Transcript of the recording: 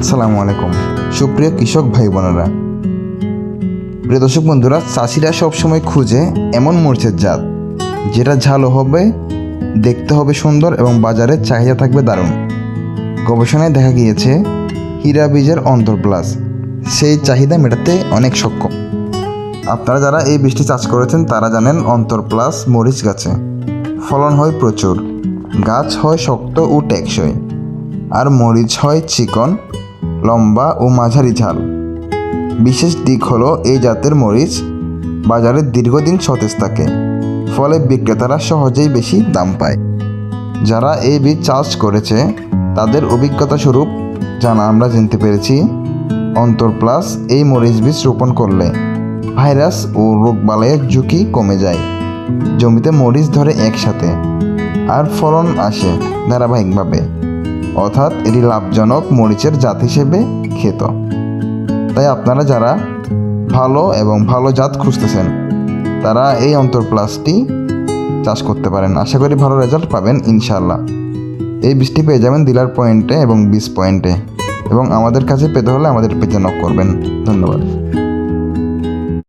আসসালামু আলাইকুম সুপ্রিয় কৃষক ভাই বোনেরা, প্রিয় দর্শক বন্ধুরা, চাষিরা সবসময় খুঁজে এমন মরিচের জাত যেটা ঝালও হবে, দেখতে হবে সুন্দর এবং বাজারে চাহিদা থাকবে দারুণ। গবেষণায় দেখা গিয়েছে হীরা বীজের অন্তর প্লাস সেই চাহিদা মেটাতে অনেক সক্ষম। আপনারা যারা এই বীজটি চাষ করেছেন তারা জানেন অন্তর প্লাস মরিচ গাছে ফলন হয় প্রচুর, গাছ হয় শক্ত ও টেকসই, আর মরিচ হয় চিকন, লম্বা ও মাঝারি ঝাল। বিশেষ দিক হলো এই জাতের মরিচ বাজারে দীর্ঘদিন সতেজ থাকে, ফলে বিক্রেতারা সহজেই বেশি দাম পায়। যারা এই বীজ চাষ করেছে তাদের অভিজ্ঞতা স্বরূপ আমরা জানতে পেরেছি অন্তর প্লাস এই মরিচ বীজ রোপণ করলে ভাইরাস ও রোগবালাইয়ের ঝুঁকি কমে যায়, জমিতে মরিচ ধরে একসাথে, আর ফলন আসে ধারাবাহিকভাবে। অর্থাৎ এটি লাভজনক মরিচের জাত হিসেবে খ্যাত। তাই আপনারা যারা ভালো জাত খুঁজতেছেন তারা এই অন্তর প্লাসটি চাষ করতে পারেন। আশা করি ভালো রেজাল্ট পাবেন ইনশাআল্লাহ। এই বীজটি পেয়ে যাবেন ডিলার পয়েন্টে এবং বীজ পয়েন্টে, এবং আমাদের কাছে পেতে হলে আমাদের পেজে নক করবেন। ধন্যবাদ।